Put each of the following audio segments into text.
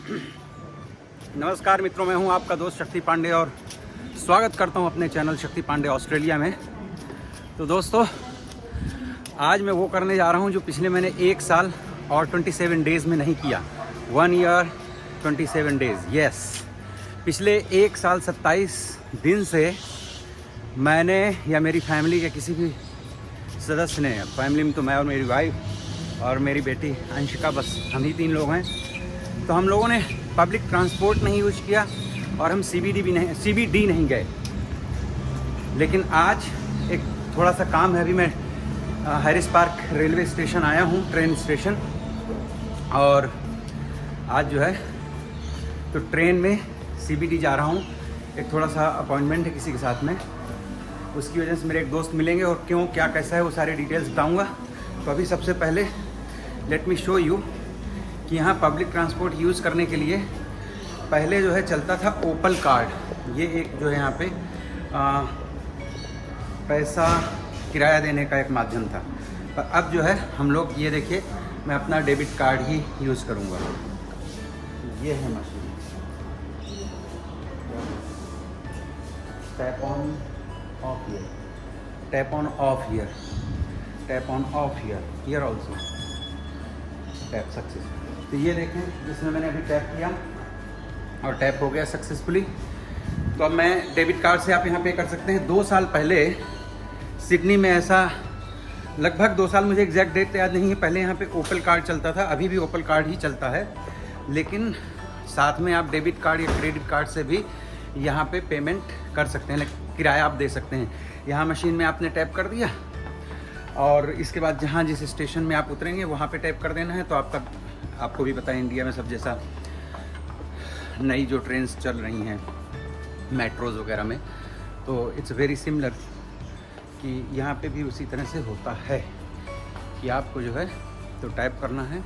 नमस्कार मित्रों, मैं हूं आपका दोस्त शक्ति पांडे और स्वागत करता हूं अपने चैनल शक्ति पांडे ऑस्ट्रेलिया में। तो दोस्तों, आज मैं वो करने जा रहा हूं जो पिछले मैंने 1 साल और 27 डेज़ में नहीं किया। 1 ईयर 27 डेज़, यस। पिछले 1 साल 27 दिन से मैंने या मेरी फैमिली के किसी भी सदस्य ने, फैमिली में तो मैं और मेरी वाइफ और मेरी बेटी अंशिका, बस हम ही 3 लोग हैं, तो हम लोगों ने पब्लिक ट्रांसपोर्ट नहीं यूज किया और हम CBD नहीं गए। लेकिन आज एक थोड़ा सा काम है। अभी मैं हैरिस पार्क रेलवे स्टेशन आया हूँ, ट्रेन स्टेशन, और आज जो है तो ट्रेन में CBD जा रहा हूँ। एक थोड़ा सा अपॉइंटमेंट है किसी के साथ में, उसकी वजह से मेरे एक दोस्त मिलेंगे और क्यों क्या कैसा है वो सारे डिटेल्स बताऊँगा। तो अभी सबसे पहले लेट मी शो यू कि यहाँ पब्लिक ट्रांसपोर्ट यूज़ करने के लिए पहले जो है चलता था ओपल कार्ड। ये एक जो है यहाँ पे पैसा किराया देने का एक माध्यम था, पर अब जो है हम लोग, ये देखिए, मैं अपना डेबिट कार्ड ही यूज़ करूँगा। ये है machine, tap on off here, tap on off here, tap on off here, here also tap success. तो ये देखें, जिसमें मैंने अभी टैप किया और टैप हो गया सक्सेसफुली। तो अब मैं डेबिट कार्ड से आप यहाँ पे कर सकते हैं। 2 साल पहले सिडनी में ऐसा, लगभग 2 साल, मुझे एग्जैक्ट डेट याद नहीं है, पहले यहाँ पे ओपल कार्ड चलता था। अभी भी ओपल कार्ड ही चलता है, लेकिन साथ में आप डेबिट कार्ड या क्रेडिट कार्ड से भी यहाँ पे पेमेंट कर सकते हैं, किराया आप दे सकते हैं। यहाँ मशीन में आपने टैप कर दिया और इसके बाद जहाँ जिस स्टेशन में आप उतरेंगे वहाँ पे टैप कर देना है। तो आपको भी पता है, इंडिया में सब जैसा नई जो ट्रेन्स चल रही हैं मेट्रोज़ वगैरह में, तो इट्स वेरी सिमिलर कि यहाँ पे भी उसी तरह से होता है कि आपको जो है तो टैप करना है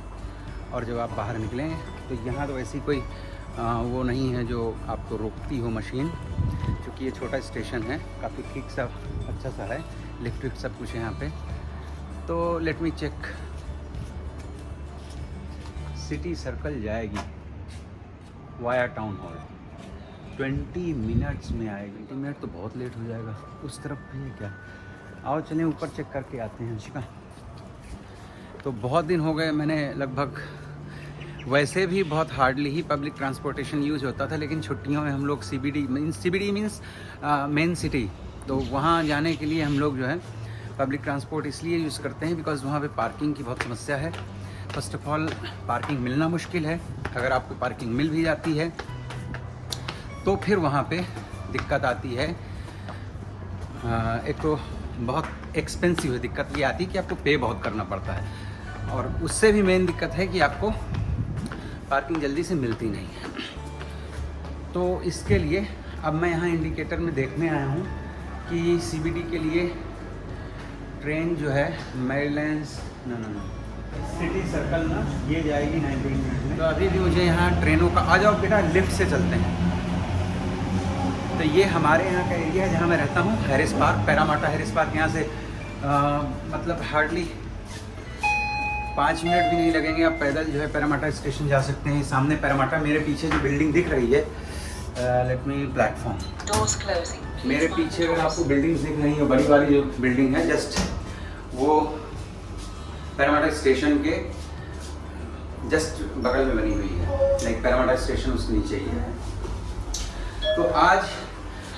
और जब आप बाहर निकलें तो यहाँ तो ऐसी कोई वो नहीं है जो आपको रोकती हो मशीन, क्योंकि ये छोटा स्टेशन है, काफ़ी ठीक सा अच्छा सा है, इलेक्ट्रिक सब कुछ है यहाँ पे। तो let me check, city circle जाएगी वाया टाउन हॉल, 20 मिनट्स में आएगी। 20 मिनट तो बहुत लेट हो जाएगा। उस तरफ भी है क्या? आओ चलें ऊपर चेक करके आते हैं अंशिका। तो बहुत दिन हो गए, मैंने लगभग, वैसे भी बहुत हार्डली ही पब्लिक ट्रांसपोर्टेशन यूज़ होता था, लेकिन छुट्टियों में हम लोग CBD मीन्स मेन सिटी, तो वहाँ जाने के लिए हम लोग जो है पब्लिक ट्रांसपोर्ट इसलिए यूज़ करते हैं बिकॉज़ वहाँ पे पार्किंग की बहुत समस्या है। फर्स्ट ऑफ ऑल पार्किंग मिलना मुश्किल है। अगर आपको पार्किंग मिल भी जाती है तो फिर वहाँ पे दिक्कत आती है। एक तो बहुत एक्सपेंसिव है, दिक्कत ये आती है कि आपको पे बहुत करना पड़ता है, और उससे भी मेन दिक्कत है कि आपको पार्किंग जल्दी से मिलती नहीं है। तो इसके लिए अब मैं यहाँ इंडिकेटर में देखने आया हूँ कि CBD के लिए ट्रेन जो है मेरीलैंड्स सिटी सर्कल ना, ये जाएगी 19 मिनट में। तो अभी भी मुझे यहाँ ट्रेनों का, आ जाओ बेटा, लिफ्ट से चलते हैं। तो ये हमारे यहाँ का एरिया है जहाँ मैं रहता हूँ, Harris park, Parramatta Harris park. यहाँ से मतलब हार्डली 5 मिनट भी नहीं लगेंगे, आप पैदल जो है पैरामाटा स्टेशन जा सकते हैं। सामने पैरामाटा, मेरे पीछे जो बिल्डिंग दिख रही है, लेट मी, प्लेटफॉर्म, मेरे पीछे अगर आपको बिल्डिंग्स दिख रही है, बड़ी वाली जो बिल्डिंग है, जस्ट वो पैरामाटा स्टेशन के जस्ट बगल में बनी हुई है, लाइक पैरामाटा स्टेशन उसके नीचे ही है। तो आज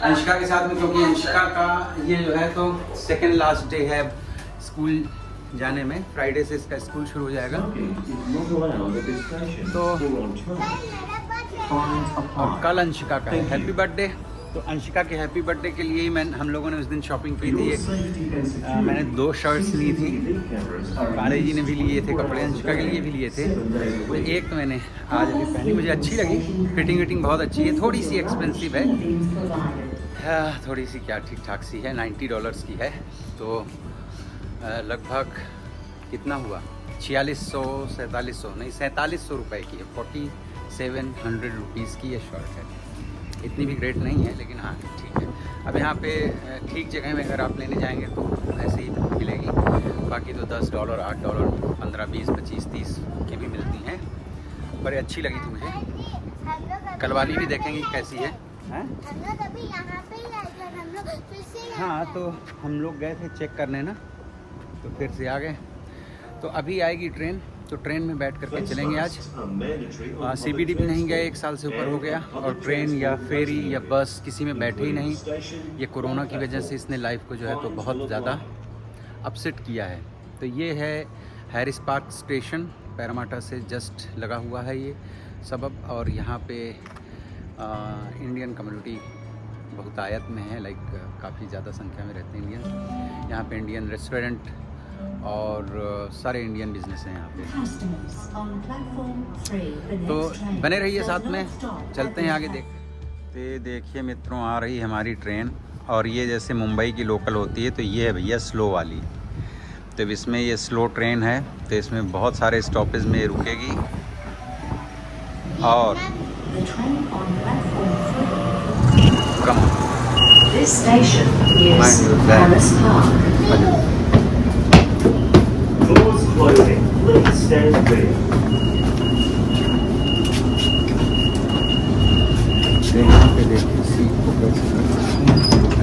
अंशिका के साथ में, क्योंकि अंशिका का ये जो है तो सेकेंड लास्ट डे है स्कूल जाने में, फ्राइडे से इसका स्कूल शुरू हो जाएगा। तो और कल अंशिका का है हैप्पी बर्थडे, तो अंशिका के हैप्पी बर्थडे के लिए ही हम लोगों ने उस दिन शॉपिंग की थी। मैंने 2 शर्ट्स ली थी, काले जी ने भी लिए थे कपड़े, अंशिका के लिए भी लिए थे। तो एक तो मैंने आज अभी पहनी, मुझे अच्छी लगी, फिटिंग बहुत अच्छी है, थोड़ी सी एक्सपेंसिव है, थोड़ी सी क्या, ठीक ठाक सी है, $90 की है। तो लगभग कितना हुआ, 4700 रुपये की है, 4700 रुपीज़ की ये शर्ट है। इतनी भी ग्रेट नहीं है, लेकिन हाँ ठीक है। अब यहाँ पे ठीक जगह में अगर आप लेने जाएंगे तो ऐसे ही मिलेगी, बाकी तो $10, $8, 15, 20, 25, 30 की भी मिलती हैं। पर अच्छी लगी थी मुझे। कल वाली भी देखेंगे कैसी है। हैं? हाँ तो हम लोग गए थे चेक करने ना, तो फिर से आ गए। तो अभी आएगी ट्रेन, तो ट्रेन में बैठ करके चलेंगे आज। CBD भी नहीं गए, 1 साल से ऊपर हो गया, और ट्रेन या फेरी या बस किसी में बैठे ही नहीं। ये कोरोना की वजह से इसने लाइफ को जो है तो बहुत ज़्यादा अपसेट किया है। तो ये है हैरिस पार्क स्टेशन, पैरामाटा से जस्ट लगा हुआ है ये सबब। और यहाँ पे इंडियन कम्युनिटी बहुतायत में है, लाइक काफ़ी ज़्यादा संख्या में रहते हैं इंडियन। यहाँ पे इंडियन रेस्टोरेंट और सारे इंडियन बिजनेस हैं यहाँ पे। तो बने रहिए साथ में, चलते हैं आगे। देखिए मित्रों, आ रही हमारी ट्रेन, और ये जैसे मुंबई की लोकल होती है, तो ये है भैया स्लो वाली। तो इसमें ये स्लो ट्रेन है, तो इसमें बहुत सारे स्टॉपेज में रुकेगी। और कम This station is Palace Park. Doors closing. Please stand clear. यहाँ पे देखिए सीट को कैसे कर सकते हैं,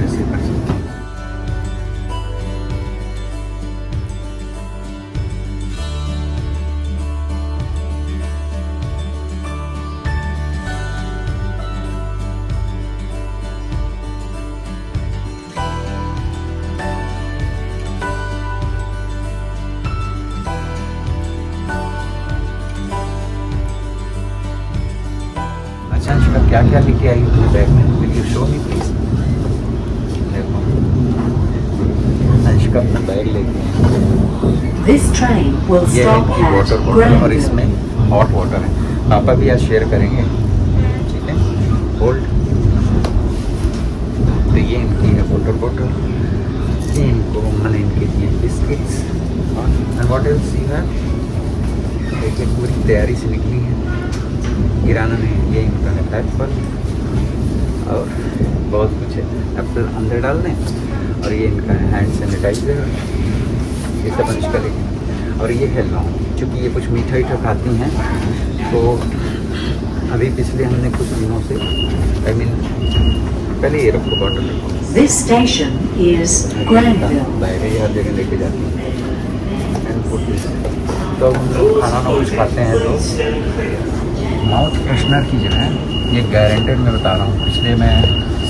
ऐसे कर सकते हैं। अंशिका क्या क्या लेके आई हो बैग में, will you show me please. देखो अंशिका अपना बैग लेके आई। This train will ये है stop इनकी at वाटर बॉटल, और Granville. इसमें हॉट वाटर है। पापा भी आज शेयर करेंगे, ठीक है। होल्ड। तो ये इनकी है वाटर बॉटल, ये इनको मैंने इनके दिए biscuits. And what else you have? देखिए पूरी तैयारी से निकली है किराना ने। ये इनका है एप्पल, और बहुत कुछ है। एप्पल अंदर डाल दें, और ये इनका है हैंड सैनिटाइजर, ये सब अंशिका लेके। और ये है लौंग, चूँकि ये कुछ मीठा मीठा खाती हैं, तो अभी पिछले हमने कुछ दिनों से पहले ये रखो बॉटल रखो। This station is Granville. Bag है, हर जगह लेके जाती हैं। तो हम लोग खाना ना कुछ खाते हैं, तो माउथ फ्रेशनर की जो है ये गारंटेड मैं बता रहा हूँ, पिछले मैं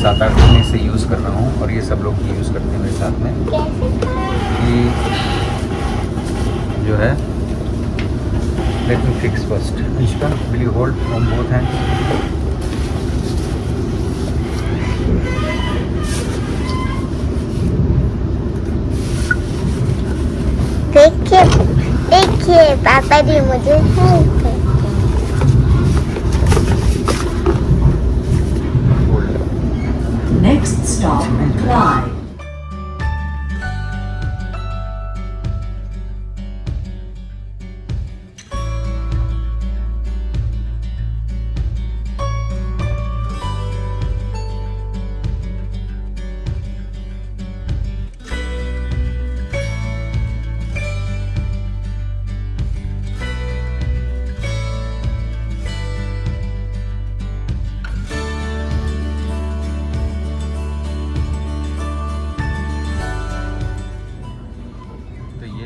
7-8 महीने से यूज़ कर रहा हूँ, और ये सब लोग यूज़ करते हैं मेरे साथ में। कि जो है let me fix first. Anshika will you hold from both hands. देखिए देखिए पापा जी मुझे हेल्प करते हैं। Next stop, Clyde.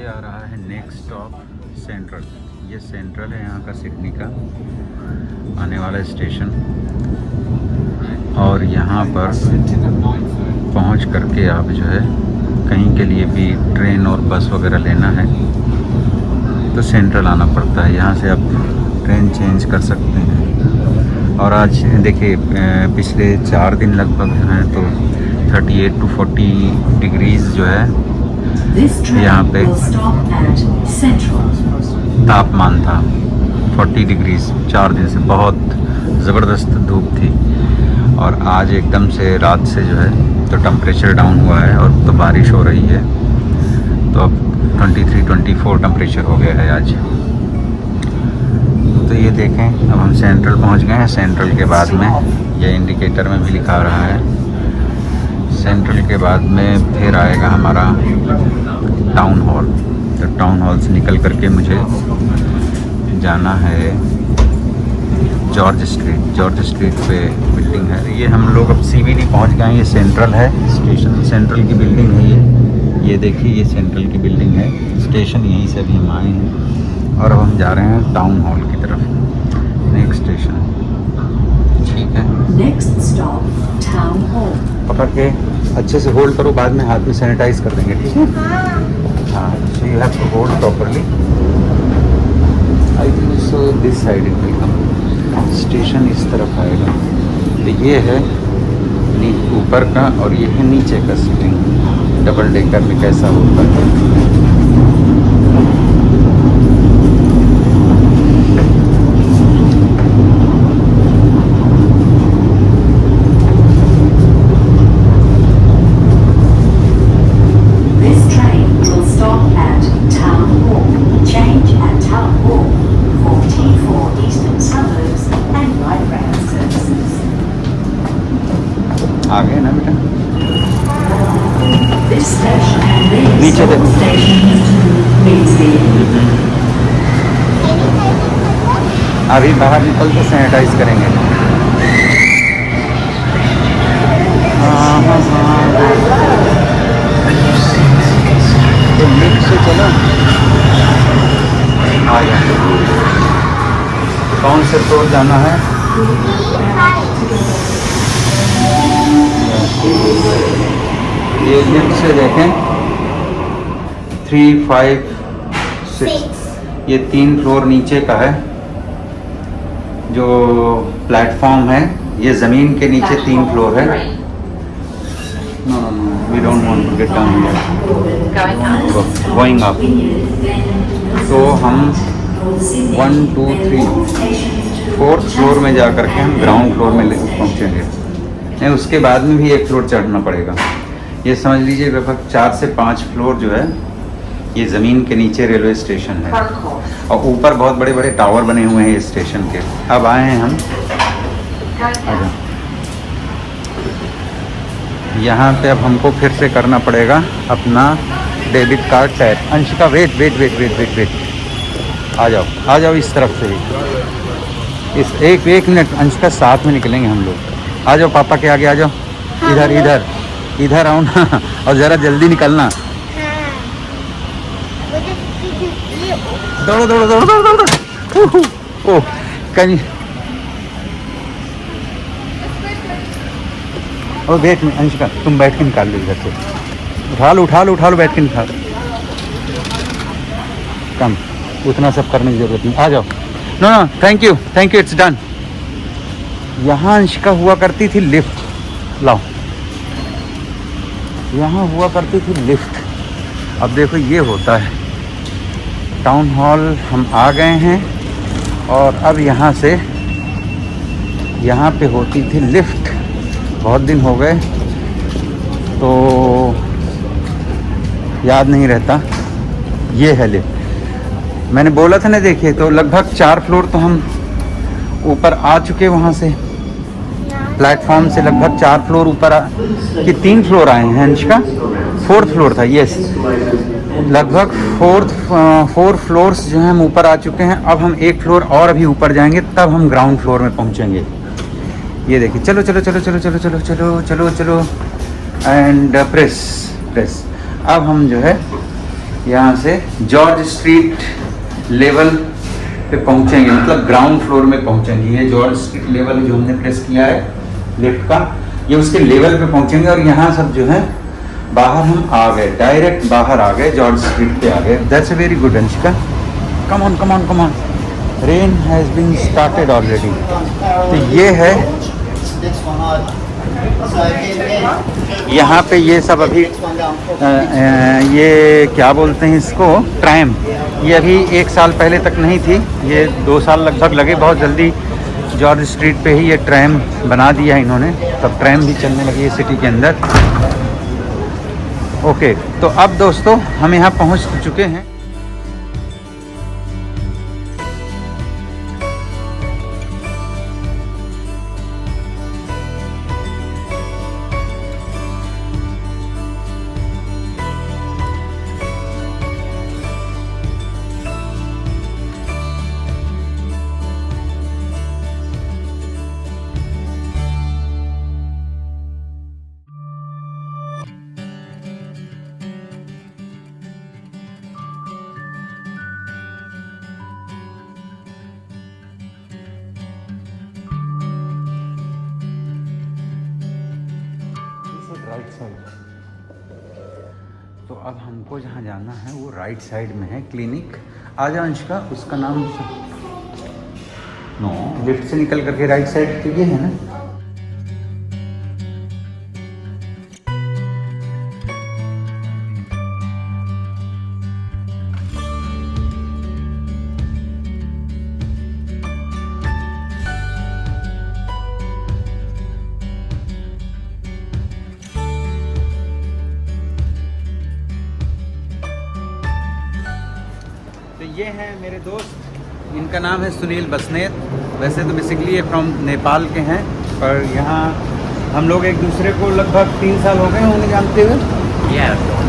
आ रहा है नेक्स्ट स्टॉप सेंट्रल। ये सेंट्रल है यहाँ का सिडनी का आने वाला स्टेशन, और यहाँ पर पहुँच करके आप जो है कहीं के लिए भी ट्रेन और बस वगैरह लेना है तो सेंट्रल आना पड़ता है। यहाँ से आप ट्रेन चेंज कर सकते हैं। और आज देखिए पिछले 4 दिन लगभग हैं तो 38 to 40 डिग्रीज़ जो है यहाँ पे तापमान था। 40 डिग्रीज़ 4 दिन से बहुत ज़बरदस्त धूप थी, और आज एकदम से रात से जो है तो टेम्परेचर डाउन हुआ है, और तो बारिश हो रही है, तो अब 23-24 टेम्परेचर हो गया है आज। तो ये देखें अब हम सेंट्रल पहुंच गए हैं। सेंट्रल के बाद में ये इंडिकेटर में भी लिखा रहा है, सेंट्रल के बाद में फिर आएगा हमारा टाउन हॉल। तो टाउन हॉल से निकल करके मुझे जाना है जॉर्ज स्ट्रीट पे बिल्डिंग है ये। हम लोग अब CBD पहुंच गए हैं। ये सेंट्रल है स्टेशन, सेंट्रल की बिल्डिंग है ये देखिए ये सेंट्रल की बिल्डिंग है। स्टेशन यहीं से अभी हम आए हैं और अब हम जा रहे हैं टाउन हॉल की तरफ, नेक्स्ट स्टेशन। ठीक है, Next stop, Town Hall. पकड़ के अच्छे से होल्ड करो, बाद में हाथ में सैनिटाइज कर देंगे, ठीक है? हाँ, so you have to hold properly. I think so this side it will come. Station इस तरफ आएगा। तो ये है ऊपर का और ये है नीचे का सीटिंग। डबल डेकर में कैसा होता है। This train will stop at Town Hall. Change at Town Hall for T4 Eastern Suburbs and Light Rail services. आ गए ना बेटा? This station and this नीचे देखो। stations to Queensville. अभी बाहर निकल के सैनिटाइज करेंगे। तो लिफ्ट से चलो। आ गया। कौन से फ्लोर जाना है? ये लिफ्ट से देखें 3, 5, 6 ये 3 फ्लोर नीचे का है। जो प्लेटफॉर्म है ये ज़मीन के नीचे 3 फ्लोर है। No no no, we don't want to get down here, going up. तो हम 1, 2, 3 4th फ्लोर में जा कर के हम ग्राउंड फ्लोर में पहुँचेंगे। नहीं, उसके बाद में भी 1 फ्लोर चढ़ना पड़ेगा। ये समझ लीजिए लगभग 4 से 5 फ्लोर जो है ये ज़मीन के नीचे रेलवे स्टेशन है और ऊपर बहुत बड़े बड़े टावर बने हुए हैं इस स्टेशन के। अब आए हैं हम, यहाँ पे अब हमको फिर से करना पड़ेगा अपना debit card tap. Anshika wait wait wait wait wait wait आ जाओ इस तरफ से ही। इस एक मिनट अंशिका, साथ में निकलेंगे हम लोग। आ जाओ पापा के आगे आ जाओ। इधर आओ ना और ज़रा जल्दी निकलना। दौड़ो दौड़ो दौड़ो दौड़ो दौड़ो। ओह कहीं और वेट में अंशिका तुम बैठ के निकाल लो इधर से। उठा लो बैठ के निकाल। कम उतना सब करने की ज़रूरत नहीं। आ जाओ। No thank you it's done. यहाँ अंशिका हुआ करती थी लिफ्ट। लाओ, यहाँ हुआ करती थी लिफ्ट। अब देखो ये होता है टाउन हॉल। हम आ गए हैं और अब यहाँ से यहाँ पे होती थी लिफ्ट। बहुत दिन हो गए तो याद नहीं रहता। ये है लिफ्ट, मैंने बोला था ना। देखिए तो लगभग 4 फ्लोर तो हम ऊपर आ चुके। वहाँ से प्लेटफॉर्म से लगभग 4 फ्लोर ऊपर कि 3 फ्लोर आए हैं अंशिका। 4th फ्लोर था, यस। लगभग 4 फ्लोर्स जो हैं हम ऊपर आ चुके हैं। अब हम 1 फ्लोर और अभी ऊपर जाएंगे तब हम ग्राउंड फ्लोर में पहुंचेंगे। ये देखिए, चलो चलो चलो चलो चलो चलो चलो चलो चलो एंड प्रेस। अब हम जो है यहाँ से जॉर्ज स्ट्रीट लेवल पे पहुँचेंगे, मतलब ग्राउंड फ्लोर में पहुँचेंगे। ये जॉर्ज स्ट्रीट लेवल जो हमने प्रेस किया है लिफ्ट का, ये उसके लेवल पे पहुँचेंगे। और यहाँ सब जो है बाहर हम आ गए, डायरेक्ट बाहर आ गए, जॉर्ज स्ट्रीट पे आ गए। That's a very good Anshika. Come on. Rain has been started already. तो ये है यहाँ पे ये सब अभी ये क्या बोलते हैं इसको, ट्रैम। ये अभी 1 साल पहले तक नहीं थी, ये 2 साल लगभग लगे। बहुत जल्दी जॉर्ज स्ट्रीट पे ही ये ट्रैम बना दिया है इन्होंने। तब ट्रैम भी चलने लगी है सिटी के अंदर। ओके, तो अब दोस्तों हम यहाँ पहुँच चुके हैं। Right side. तो अब हमको जहाँ जाना है वो राइट साइड में है क्लिनिक। आ जा अंशिका, उसका नाम नो, लिफ्ट से निकल करके राइट साइड तो ये है ना। तो ये हैं मेरे दोस्त, इनका नाम है सुनील बसनेत। वैसे तो बेसिकली ये फ्रॉम नेपाल के हैं, पर यहाँ हम लोग एक दूसरे को लगभग 3 साल हो गए होंगे जानते हुए,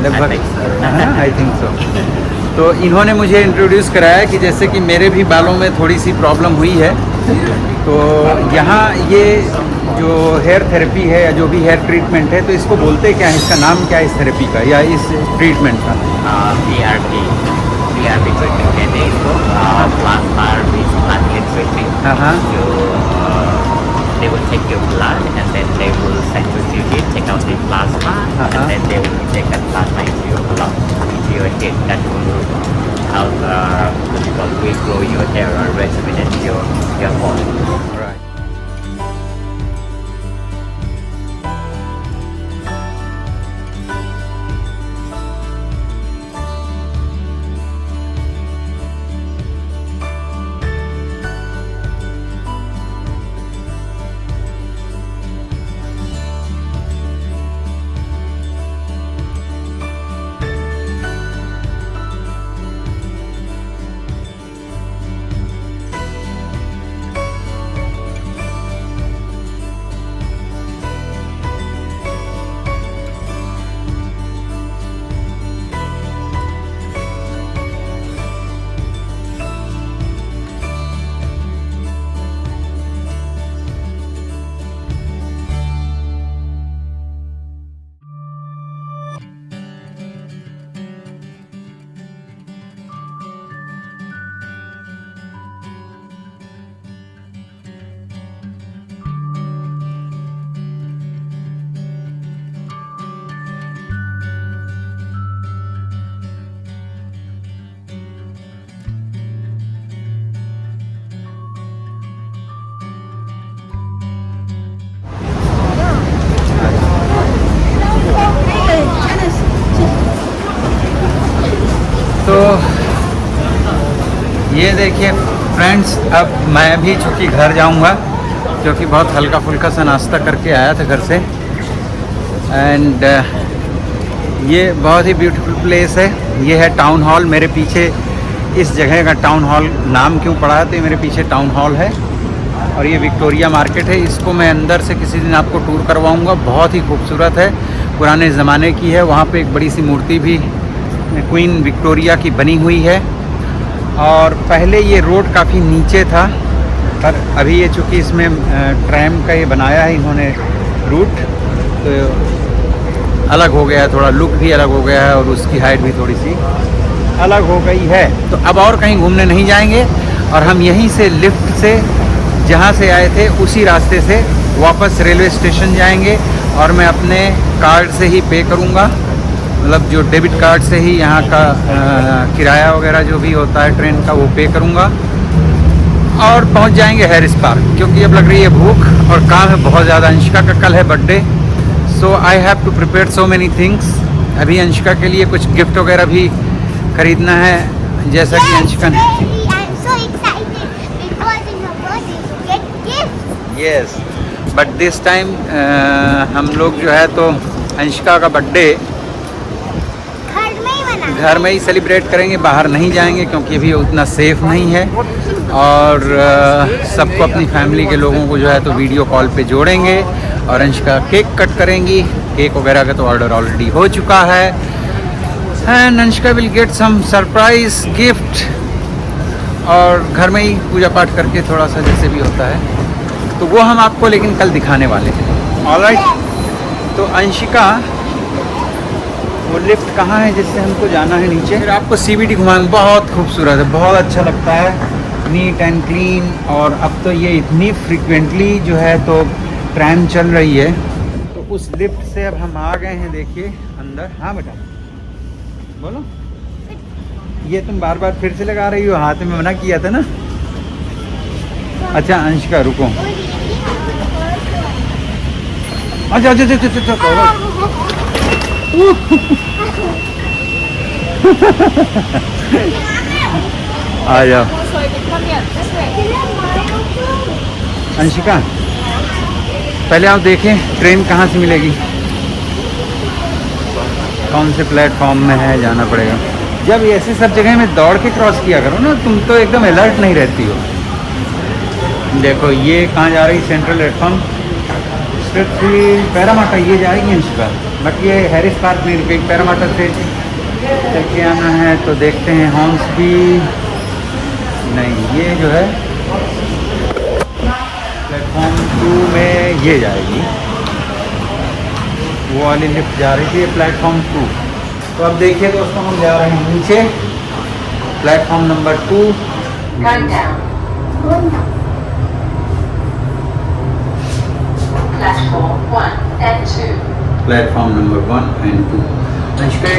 लगभग आई थिंक सो। तो इन्होंने मुझे इंट्रोड्यूस कराया कि जैसे कि मेरे भी बालों में थोड़ी सी प्रॉब्लम हुई है, तो यहाँ ये जो हेयर थेरेपी है या जो भी हेयर ट्रीटमेंट है, तो इसको बोलते क्या है, इसका नाम क्या है इस थेरेपी का या इस ट्रीटमेंट का? PRP treatment कहते हैं इसको, plasma radiation treatment. So they will take your blood and then they will centrifuge it, take out the plasma, and then they will inject that plasma into your blood, into your head. That will help regrow your hair or rejuvenate your body. Right. तो ये देखिए friends, अब मैं भी चूँकि घर जाऊंगा, क्योंकि बहुत हल्का फुल्का सा नाश्ता करके आया था घर से। एंड ये बहुत ही ब्यूटीफुल प्लेस है। ये है टाउन हॉल। मेरे पीछे इस जगह का टाउन हॉल नाम क्यों पड़ा है, तो ये मेरे पीछे टाउन हॉल है और ये विक्टोरिया मार्केट है। इसको मैं अंदर से किसी दिन आपको टूर करवाऊंगा। बहुत ही खूबसूरत है, पुराने ज़माने की है। वहाँ पे एक बड़ी सी मूर्ति भी क्वीन विक्टोरिया की बनी हुई है। और पहले ये रोड काफ़ी नीचे था, पर अभी ये चूँकि इसमें ट्रैम का ये बनाया है इन्होंने रूट, तो अलग हो गया है, थोड़ा लुक भी अलग हो गया है और उसकी हाइट भी थोड़ी सी अलग हो गई है। तो अब और कहीं घूमने नहीं जाएंगे और हम यहीं से लिफ्ट से जहाँ से आए थे उसी रास्ते से वापस रेलवे स्टेशन जाएंगे और मैं अपने कार्ड से ही पे करूँगा, मतलब जो डेबिट कार्ड से ही यहाँ का किराया वगैरह जो भी होता है ट्रेन का वो पे करूँगा और पहुँच जाएंगे हैरिस पार्क। क्योंकि अब लग रही है भूख और काम है बहुत ज़्यादा। अंशिका का कल है birthday, so I have to prepare so many things. अभी अंशिका के लिए कुछ गिफ्ट वगैरह भी खरीदना है, जैसा कि अंशिका ने यस, बट दिस टाइम हम लोग जो है तो अंशिका का बर्थडे घर में ही सेलिब्रेट करेंगे, बाहर नहीं जाएंगे क्योंकि अभी उतना सेफ नहीं है। और सबको अपनी फैमिली के लोगों को जो है तो वीडियो कॉल पे जोड़ेंगे और अंशिका केक कट करेंगी। केक वगैरह का तो ऑर्डर ऑलरेडी हो चुका है and Anshika will get some surprise gift और घर में ही पूजा पाठ करके थोड़ा सा जैसे भी होता है तो वो हम आपको लेकिन कल दिखाने वाले हैं। ऑलराइट, तो अंशिका वो लिफ्ट कहाँ है जिससे हमको जाना है नीचे, फिर आपको CBD घुमाएंगे। बहुत खूबसूरत है, बहुत अच्छा लगता है, नीट एंड क्लीन। और अब तो ये इतनी फ्रिक्वेंटली जो है तो ट्रैम चल रही है, तो उस लिफ्ट से अब हम आ गए हैं, देखिए अंदर। हाँ बेटा बोलो। ये तुम बार बार फिर से लगा रही हो, हाथ में मना किया था ना। अच्छा अंशिका रुको। अच्छा अच्छा अच्छा अच्छा आ जाओ अंशिका, पहले आप देखें ट्रेन कहाँ से मिलेगी, कौन से प्लेटफॉर्म में है, जाना पड़ेगा। जब ऐसे सब जगह में दौड़ के क्रॉस किया करो ना, तुम तो एकदम अलर्ट नहीं रहती हो। देखो ये कहाँ जा रही, सेंट्रल प्लेटफॉर्म, स्ट्रिटफील्ड, पैरामाटा ये जाएगी अंशिका, बट ये हैरिस पार्क नहीं रुकेगी। पैरामाटा से चल के आना है तो देखते हैं। हॉर्न्स भी नहीं, ये जो है प्लेटफॉर्म 2 में ये जाएगी, वो वाली लिफ्ट जा रही थी, ये प्लेटफॉर्म 2। तो अब देखिए दोस्तों हम जा रहे हैं नीचे, platform number 2। Platform 1 and 2. Platform number 1 and 2। Anshika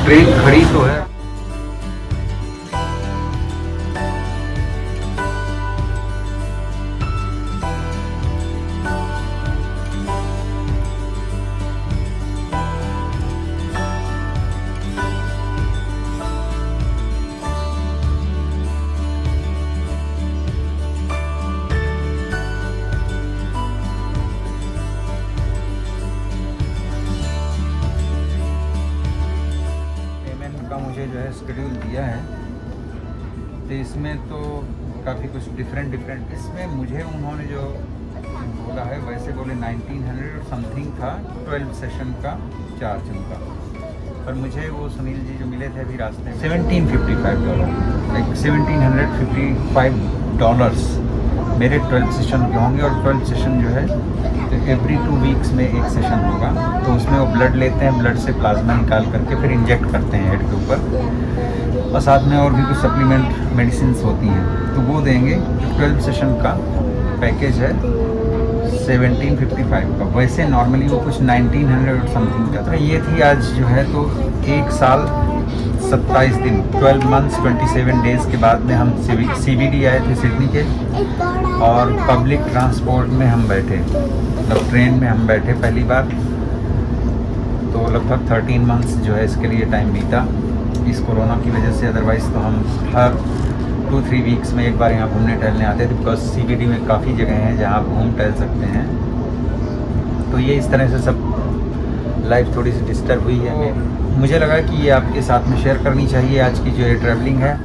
train खड़ी तो है। मुझे जो है शेड्यूल दिया है, तो इसमें तो काफ़ी कुछ डिफरेंट इसमें मुझे उन्होंने जो बोला है, वैसे बोले 1900 और समथिंग था 12 सेशन का चार्ज उनका, पर मुझे वो सुनील जी जो मिले थे अभी रास्ते में $1755, लाइक $1755 मेरे 12 सेशन के होंगे। और 12 सेशन जो है तो एवरी 2 वीक्स में एक सेशन होगा, तो उसमें वो ब्लड लेते हैं, ब्लड से प्लाज्मा निकाल करके फिर इंजेक्ट करते हैं हेड के ऊपर, और साथ में और भी कुछ सप्लीमेंट मेडिसिन होती हैं, तो वो देंगे। 12 सेशन का पैकेज है 1755 का, वैसे नॉर्मली वो कुछ 1900 और समथिंग का था। ये थी आज जो है तो 1 साल 27 दिन 12 मंथ्स 27 डेज़ के बाद में हम CBD आए थे सिडनी के, और पब्लिक ट्रांसपोर्ट में हम बैठे, मतलब ट्रेन में हम बैठे पहली बार, तो लगभग 13 मंथ्स जो है इसके लिए टाइम बीता इस कोरोना की वजह से। अदरवाइज़ तो हम हर 2-3 वीक्स में एक बार यहाँ घूमने टहलने आते थे, बिकॉज CBD में काफ़ी जगह हैं जहाँ आप घूम टहल सकते हैं। तो ये इस तरह से सब लाइफ थोड़ी सी डिस्टर्ब हुई है, मुझे लगा कि ये आपके साथ में शेयर करनी चाहिए आज की जो ये ट्रैवलिंग है।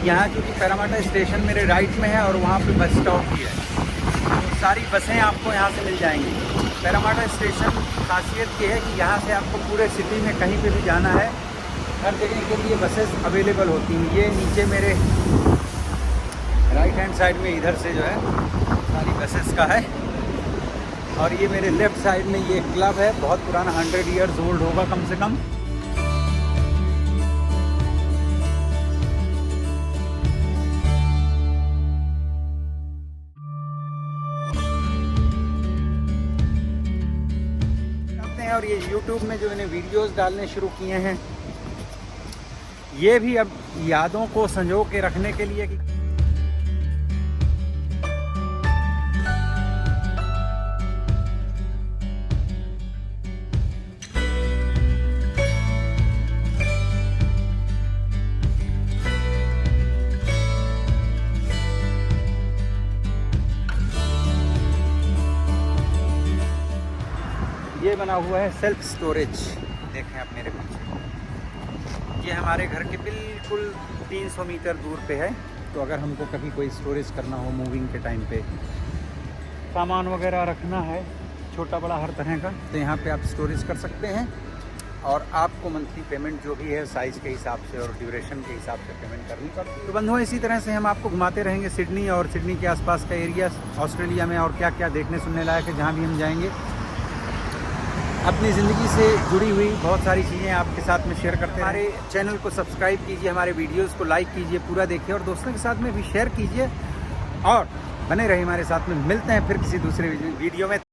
यहाँ क्योंकि पैरामाटा स्टेशन मेरे राइट में है और वहाँ पे बस स्टॉप भी है, तो सारी बसें आपको यहाँ से मिल जाएंगी। पैरामाटा स्टेशन खासियत ये है कि यहाँ से आपको पूरे सिटी में कहीं पे भी जाना है, हर जगह के लिए बसेस अवेलेबल होती हैं। ये नीचे मेरे राइट हैंड साइड में इधर से जो है सारी बसेस का है, और ये मेरे लेफ़्ट साइड में ये क्लब है, बहुत पुराना 100 ईयर्स ओल्ड होगा कम से कम। और ये YouTube में जो इन्हें वीडियोस डालने शुरू किए हैं, ये भी अब यादों को संजो के रखने के लिए कि ये बना हुआ है सेल्फ स्टोरेज। देखें आप मेरे पीछे, ये हमारे घर के बिल्कुल 300 मीटर दूर पे है। तो अगर हमको कभी कोई स्टोरेज करना हो मूविंग के टाइम पे, सामान वगैरह रखना है छोटा बड़ा हर तरह का, तो यहाँ पे आप स्टोरेज कर सकते हैं। और आपको मंथली पेमेंट जो भी है साइज़ के हिसाब से और ड्यूरेशन के हिसाब से पेमेंट करनी पड़ती है। तो बंधुओं, इसी तरह से हम आपको घुमाते रहेंगे सिडनी और सिडनी के आसपास का एरिया, ऑस्ट्रेलिया में और क्या क्या देखने सुनने लायक है जहाँ भी हम जाएंगे। अपनी ज़िंदगी से जुड़ी हुई बहुत सारी चीज़ें आपके साथ में शेयर करते हैं। हमारे चैनल को सब्सक्राइब कीजिए, हमारे वीडियोस को लाइक कीजिए, पूरा देखिए और दोस्तों के साथ में भी शेयर कीजिए और बने रहिए हमारे साथ में। मिलते हैं फिर किसी दूसरे वीडियो में।